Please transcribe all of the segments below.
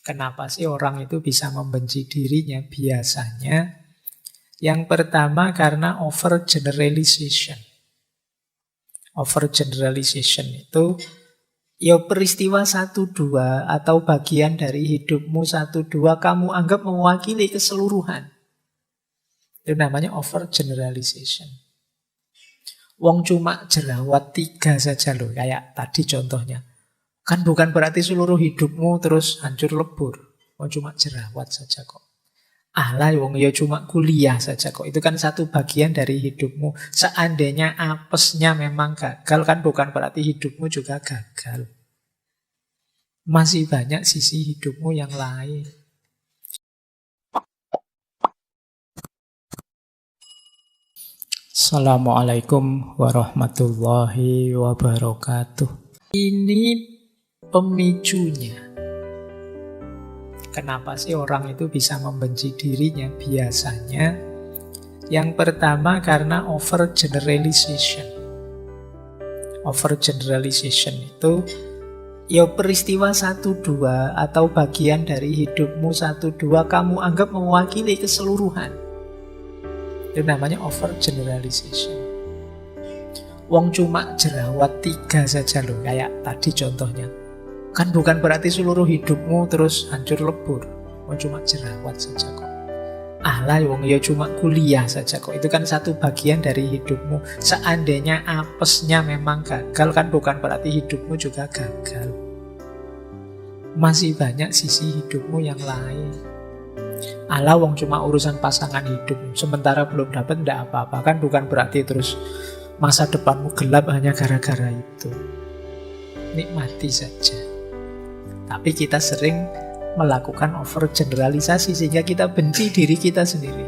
Kenapa sih orang itu bisa membenci dirinya? Biasanya yang pertama karena overgeneralization. Overgeneralization itu ya peristiwa satu dua atau bagian dari hidupmu satu dua kamu anggap mewakili keseluruhan. Itu namanya overgeneralization. Wong cuma jerawat 3 saja loh, kayak tadi contohnya. Kan bukan berarti seluruh hidupmu terus hancur lebur. Wong cuma jerawat saja kok. Alah, wong ya cuma kuliah saja kok. Itu kan satu bagian dari hidupmu. Seandainya apesnya memang gagal, kan bukan berarti hidupmu juga gagal. Masih banyak sisi hidupmu yang lain. Assalamualaikum warahmatullahi wabarakatuh. Ini pemicunya. Kenapa sih orang itu bisa membenci dirinya? Biasanya yang pertama karena overgeneralization. Overgeneralization itu ya peristiwa satu dua atau bagian dari hidupmu satu dua kamu anggap mewakili keseluruhan. Itu namanya overgeneralization. Wong cuma jerawat 3 saja loh, kayak tadi contohnya. Kan bukan berarti seluruh hidupmu terus hancur lebur. Wong cuma jerawat saja kok. Alah, wong ya cuma kuliah saja kok. Itu kan satu bagian dari hidupmu. Seandainya apesnya memang gagal, kan bukan berarti hidupmu juga gagal. Masih banyak sisi hidupmu yang lain. Alah, wong cuma urusan pasangan hidup. Sementara belum dapat, ndak apa-apa. Kan bukan berarti terus masa depanmu gelap hanya gara-gara itu. Nikmati saja. Tapi kita sering melakukan overgeneralisasi sehingga kita benci diri kita sendiri.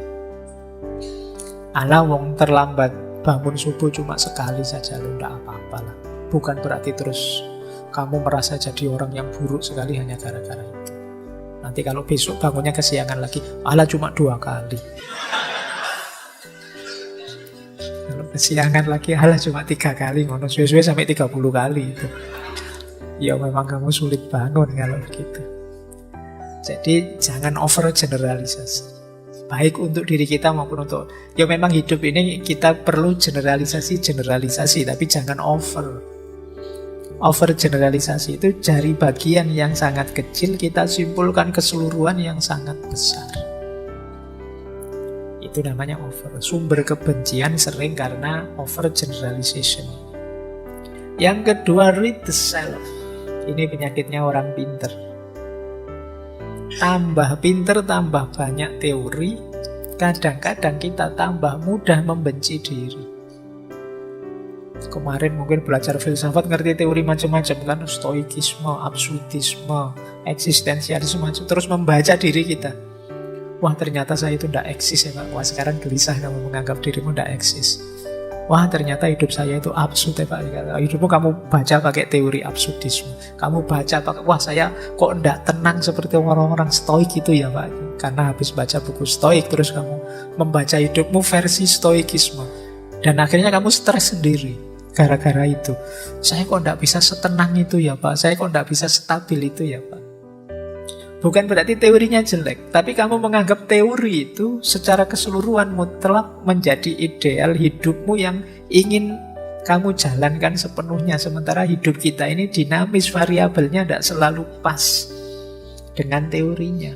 Alah, wong terlambat bangun subuh cuma sekali saja loh, ndak apa-apa lah. Bukan berarti terus kamu merasa jadi orang yang buruk sekali hanya gara-gara itu. Nanti kalau besok bangunnya kesiangan lagi, alah cuma 2 kali. Kalau kesiangan lagi, alah cuma 3 kali. Ngono suwe-suwe sampai 30 kali itu. Ya memang kamu sulit bangun kalau begitu. Jadi jangan overgeneralisasi. Baik untuk diri kita maupun untuk... Ya memang hidup ini kita perlu generalisasi, tapi jangan over. Overgeneralisasi itu dari bagian yang sangat kecil kita simpulkan keseluruhan yang sangat besar. Itu namanya over. Sumber kebencian sering karena overgeneralization. Yang kedua, read the self. Ini penyakitnya orang pinter. Tambah pinter, tambah banyak teori, kadang-kadang kita tambah mudah membenci diri. Kemarin mungkin belajar filsafat, ngerti teori macam-macam kan, stoikisme, absurdisme, eksistensialisme, terus membaca diri kita. Wah, ternyata saya itu tidak eksis ya Pak. Wah, sekarang gelisah kamu menganggap dirimu tidak eksis. Wah, ternyata hidup saya itu absurd ya Pak. Hidupmu kamu baca pakai teori absurdisme. Kamu baca pakai, wah saya kok tidak tenang seperti orang-orang stoik itu ya Pak. Karena habis baca buku stoik, terus kamu membaca hidupmu versi stoikisme. Dan akhirnya kamu stres sendiri gara-gara itu. Saya kok tidak bisa setenang itu ya Pak. Saya kok tidak bisa stabil itu ya Pak. Bukan berarti teorinya jelek, tapi kamu menganggap teori itu secara keseluruhan mutlak menjadi ideal hidupmu yang ingin kamu jalankan sepenuhnya. Sementara hidup kita ini dinamis, variabelnya tidak selalu pas dengan teorinya.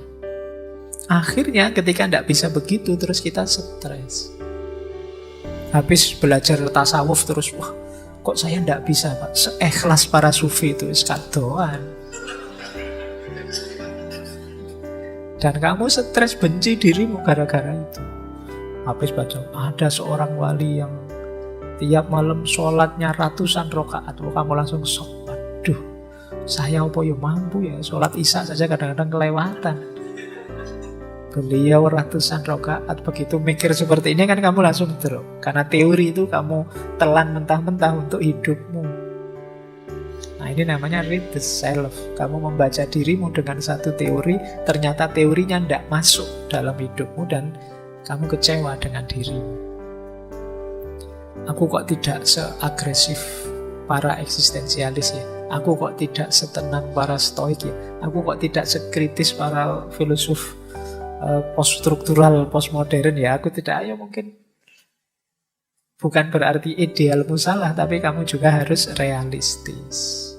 Akhirnya ketika tidak bisa begitu, terus kita stres. Habis belajar tasawuf terus, wah kok saya tidak bisa Pak, seikhlas para sufi itu, skadoan. Dan kamu stres, benci dirimu gara-gara itu. Habis baca, ada seorang wali yang tiap malam sholatnya ratusan rakaat. Kamu langsung shock. Waduh, saya apa ya mampu ya, sholat isya saja kadang-kadang kelewatan. Beliau ratusan rakaat. Begitu mikir seperti ini kan kamu langsung drop. Karena teori itu kamu telan mentah-mentah untuk hidupmu. Nah, ini namanya read the self. Kamu membaca dirimu dengan satu teori, ternyata teorinya tidak masuk dalam hidupmu dan kamu kecewa dengan dirimu. Aku kok tidak seagresif para eksistensialis ya. Aku kok tidak setenang para stoik ya. Aku kok tidak sekritis para filosof poststruktural, postmodern ya. Aku tidak, ya mungkin bukan berarti idealmu salah, tapi kamu juga harus realistis.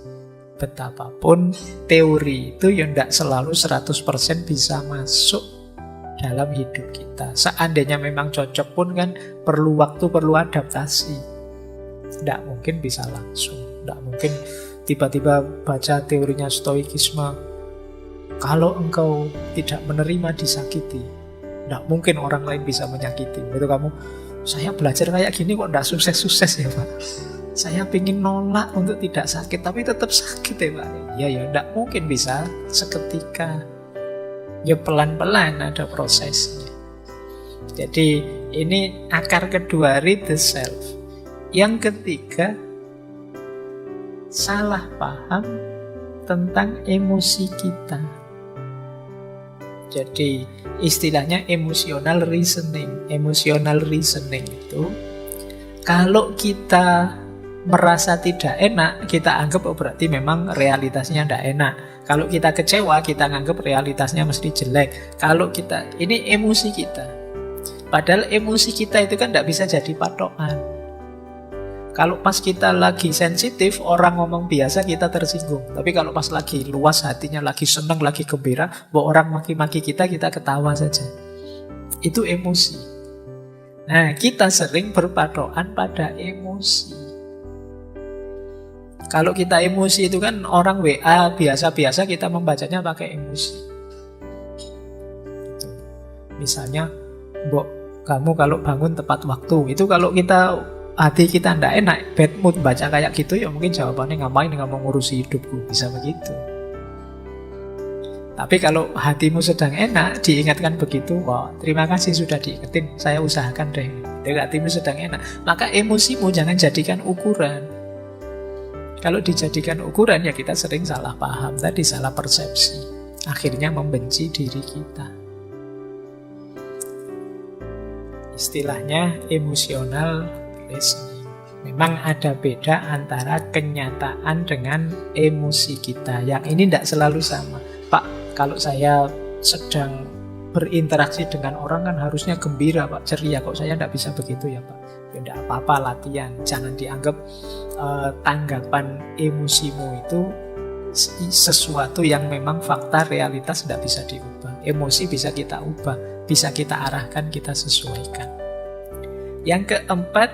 Betapapun teori itu ya tidak selalu 100% bisa masuk dalam hidup kita. Seandainya memang cocok pun kan perlu waktu, perlu adaptasi. Tidak mungkin bisa langsung. Tidak mungkin tiba-tiba baca teorinya stoikisme, kalau engkau tidak menerima disakiti, tidak mungkin orang lain bisa menyakiti. Itu kamu, saya belajar kayak gini kok tidak sukses-sukses ya Pak. Saya pingin nolak untuk tidak sakit, tapi tetap sakit ya Pak. Ya tidak mungkin bisa seketika. Ya pelan-pelan ada prosesnya. Jadi ini akar kedua, read the self. Yang ketiga, salah paham tentang emosi kita. Jadi istilahnya emotional reasoning. Emotional reasoning itu kalau kita merasa tidak enak, kita anggap oh berarti memang realitasnya tidak enak. Kalau kita kecewa, kita anggap realitasnya mesti jelek. Kalau kita, ini emosi kita. Padahal emosi kita itu kan tidak bisa jadi patokan. Kalau pas kita lagi sensitif, orang ngomong biasa kita tersinggung. Tapi kalau pas lagi luas hatinya, lagi senang, lagi gembira, bahwa orang maki-maki kita ketawa saja. Itu emosi. Nah, kita sering berpatokan pada emosi. Kalau kita emosi itu kan orang WA biasa-biasa kita membacanya pakai emosi. Misalnya, Mbok, kamu kalau bangun tepat waktu. Itu kalau kita hati kita tidak enak, bad mood, baca kayak gitu ya mungkin jawabannya ngapain kamu ngurusi hidupku, bisa begitu. Tapi kalau hatimu sedang enak, diingatkan begitu, wah terima kasih sudah diingetin, saya usahakan deh. Jadi hatimu sedang enak, maka emosimu jangan jadikan ukuran. Kalau dijadikan ukuran ya kita sering salah paham tadi, salah persepsi, akhirnya membenci diri kita. Istilahnya emotional reasoning. Memang ada beda antara kenyataan dengan emosi kita. Yang ini tidak selalu sama. Pak, kalau saya sedang berinteraksi dengan orang kan harusnya gembira Pak, ceria. Kok saya tidak bisa begitu ya Pak? Ya tidak apa-apa, latihan. Jangan dianggap tanggapan emosimu itu sesuatu yang memang fakta realitas tidak bisa diubah. Emosi bisa kita ubah, bisa kita arahkan, kita sesuaikan. Yang keempat,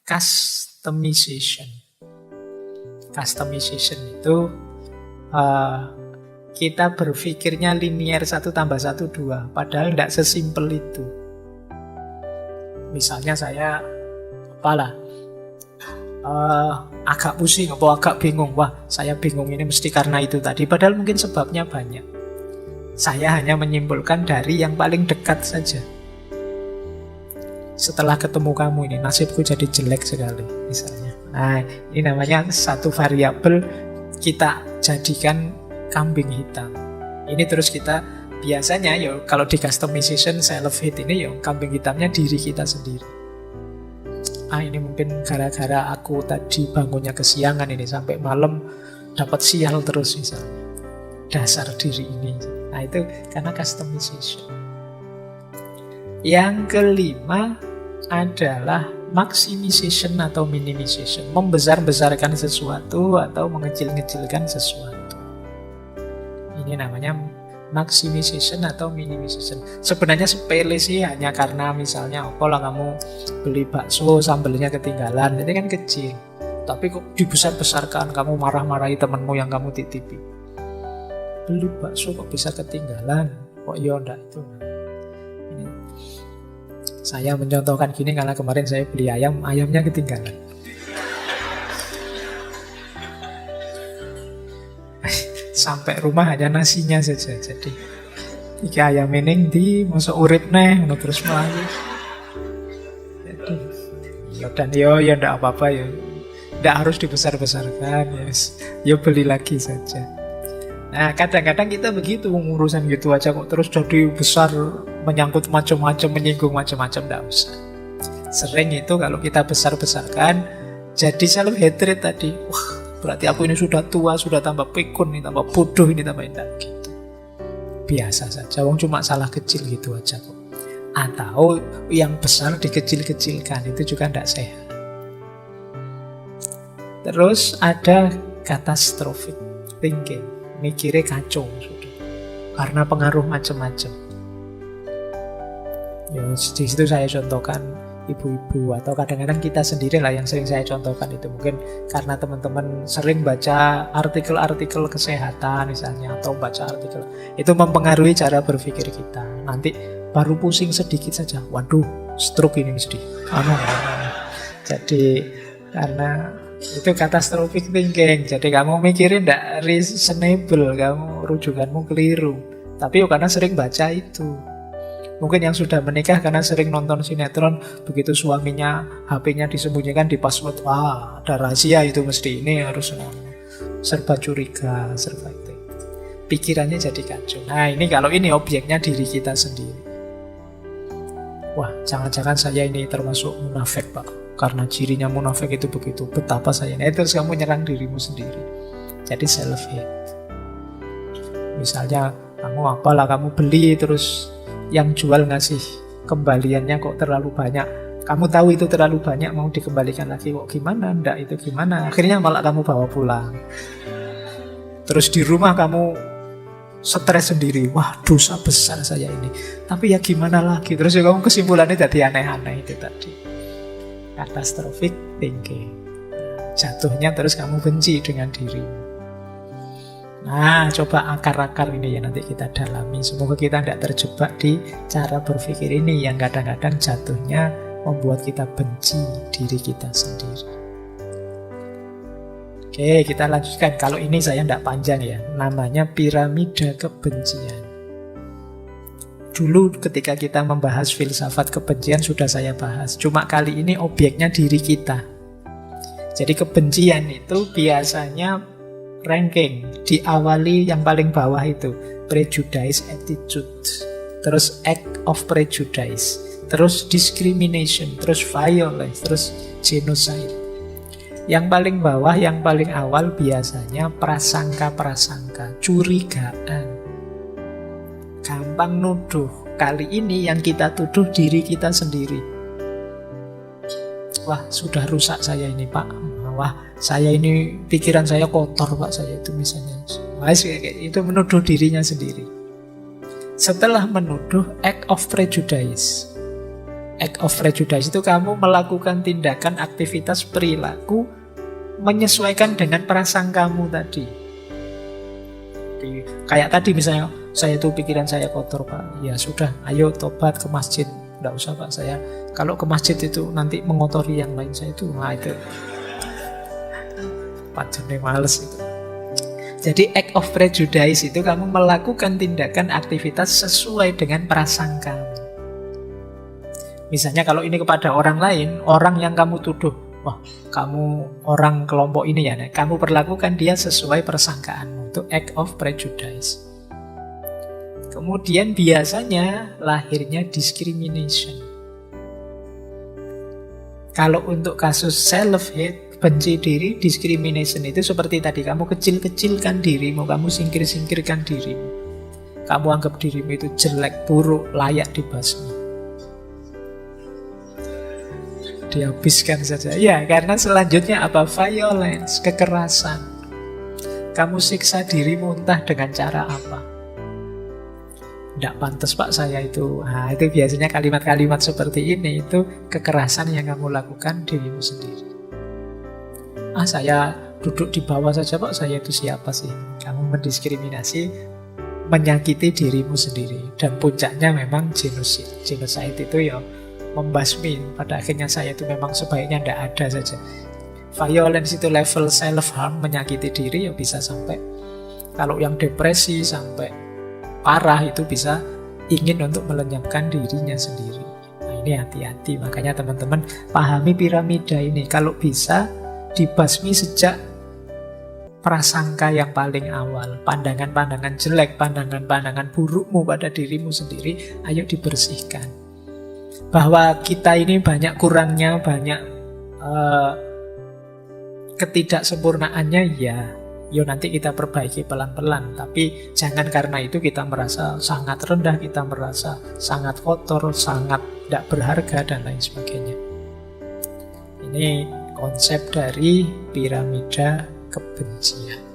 customization. Customization itu kita berpikirnya linear 1 tambah 1 2, padahal tidak sesimpel itu. Misalnya saya agak pusing atau agak bingung, wah saya bingung ini mesti karena itu tadi, padahal mungkin sebabnya banyak. Saya hanya menyimpulkan dari yang paling dekat saja. Setelah ketemu kamu ini nasibku jadi jelek sekali misalnya. Nah ini namanya satu variabel kita jadikan kambing hitam. Ini terus kita biasanya ya kalau di customization self-hate ini ya kambing hitamnya diri kita sendiri. Ini mungkin gara-gara aku tadi bangunnya kesiangan ini sampai malam dapat sial terus misalnya. Dasar diri ini. Nah itu karena customization. Yang kelima adalah maximization atau minimization. Membesar-besarkan sesuatu atau mengecil-ngecilkan sesuatu. Ini namanya maximization atau minimization. Sebenarnya sepele sih, hanya karena misalnya kalau kamu beli bakso sambelnya ketinggalan, ini kan kecil. Tapi kok dibesar-besarkan, kamu marah-marahi temanmu yang kamu titipi. Beli bakso kok bisa ketinggalan? Kok ya enggak itu. Ini saya mencontohkan gini karena kemarin saya beli ayam, ayamnya ketinggalan. Sampai rumah hanya nasinya saja. Jadi iki ayam ini di masuk urip neh terus melayu. Jadi dan ya ndak apa-apa ya. Ndak harus dibesar-besarkan ya. Ya beli lagi saja. Nah, kadang-kadang kita begitu urusan gitu aja kok terus jadi besar, menyangkut macam-macam, menyinggung macam-macam, ndak usah. Sering itu kalau kita besar-besarkan jadi self hatred tadi. Wah, berarti aku ini sudah tua, sudah tambah pikun, ini tambah bodoh, ini tambah indah gitu. Biasa saja, wong cuma salah kecil gitu aja kok. Atau yang besar dikecil-kecilkan, itu juga tidak sehat. Terus ada catastrophic thinking, mikirnya kacau sudah, karena pengaruh macam-macam. Ya, di situ saya contohkan ibu-ibu atau kadang-kadang kita sendiri lah yang sering saya contohkan itu. Mungkin karena teman-teman sering baca artikel-artikel kesehatan misalnya, atau baca artikel, itu mempengaruhi cara berpikir kita. Nanti baru pusing sedikit saja, waduh, stroke ini mesti. Jadi karena itu catastrophic thinking. Jadi kamu mikirin tidak reasonable, kamu rujukanmu keliru. Tapi karena sering baca itu. Mungkin yang sudah menikah karena sering nonton sinetron, begitu suaminya HP-nya disembunyikan di password, wah ada rahasia itu mesti, ini harus serba curiga, serba itu. Pikirannya jadi kacau. Nah ini kalau ini objeknya diri kita sendiri. Wah jangan-jangan saya ini termasuk munafik Pak, karena cirinya munafik itu begitu, betapa saya ini. Terus kamu nyerang dirimu sendiri. Jadi self-hate. Misalnya kamu beli terus yang jual ngasih kembaliannya kok terlalu banyak. Kamu tahu itu terlalu banyak, mau dikembalikan lagi kok gimana, ndak itu gimana. Akhirnya malah kamu bawa pulang. Terus di rumah kamu stres sendiri. Wah dosa besar saya ini. Tapi ya gimana lagi. Terus ya kamu kesimpulannya jadi aneh-aneh itu tadi. Catastrophic thinking. Jatuhnya terus kamu benci dengan dirimu. Nah, coba akar-akar ini ya nanti kita dalami. Semoga kita tidak terjebak di cara berpikir ini yang kadang-kadang jatuhnya membuat kita benci diri kita sendiri. Oke, kita lanjutkan. Kalau ini saya tidak panjang ya. Namanya piramida kebencian. Dulu ketika kita membahas filsafat kebencian sudah saya bahas. Cuma kali ini objeknya diri kita. Jadi kebencian itu biasanya ranking, diawali yang paling bawah itu prejudice attitude, terus act of prejudice, terus discrimination, terus violence, terus genocide. Yang paling bawah, yang paling awal biasanya prasangka-prasangka, curigaan, gampang nuduh. Kali ini yang kita tuduh diri kita sendiri. Wah sudah rusak saya ini Pak, wah saya ini pikiran saya kotor Pak, saya itu misalnya. Wah, itu menuduh dirinya sendiri. Setelah menuduh, act of prejudice. Act of prejudice itu kamu melakukan tindakan, aktivitas, perilaku menyesuaikan dengan prasangkamu tadi. Kayak tadi misalnya, saya itu pikiran saya kotor Pak, ya sudah ayo tobat ke masjid. Nggak usah Pak, saya kalau ke masjid itu nanti mengotori yang lain, saya itu, nah itu pacarnya males itu. Jadi act of prejudice itu kamu melakukan tindakan aktivitas sesuai dengan prasangka. Misalnya kalau ini kepada orang lain, orang yang kamu tuduh, wah kamu orang kelompok ini ya, kamu perlakukan dia sesuai persangkaanmu. Itu act of prejudice. Kemudian biasanya lahirnya discrimination. Kalau untuk kasus self-hate, benci diri, discrimination itu seperti tadi, kamu kecil-kecilkan dirimu, kamu singkir-singkirkan dirimu. Kamu anggap dirimu itu jelek, buruk, layak dibasmi. Dihabiskan saja. Ya, karena selanjutnya apa? Violence, kekerasan. Kamu siksa dirimu entah dengan cara apa. Tidak pantas Pak saya itu. Nah, itu biasanya kalimat-kalimat seperti ini, itu kekerasan yang kamu lakukan dirimu sendiri. Saya duduk di bawah saja Pak, saya itu siapa sih? Kamu mendiskriminasi, menyakiti dirimu sendiri. Dan puncaknya memang genocide. Genocide itu ya membasmi. Pada akhirnya saya itu memang sebaiknya tidak ada saja. Violence itu level self-harm, menyakiti diri ya bisa sampai, kalau yang depresi sampai parah itu bisa ingin untuk melenyapkan dirinya sendiri. Nah ini hati-hati, makanya teman-teman pahami piramida ini. Kalau bisa dibasmi sejak prasangka yang paling awal. Pandangan-pandangan jelek, pandangan-pandangan burukmu pada dirimu sendiri, ayo dibersihkan. Bahwa kita ini banyak kurangnya, banyak ketidaksempurnaannya ya, yo nanti kita perbaiki pelan-pelan. Tapi jangan karena itu kita merasa sangat rendah, kita merasa sangat kotor, sangat tidak berharga, dan lain sebagainya. Ini konsep dari piramida kebencian.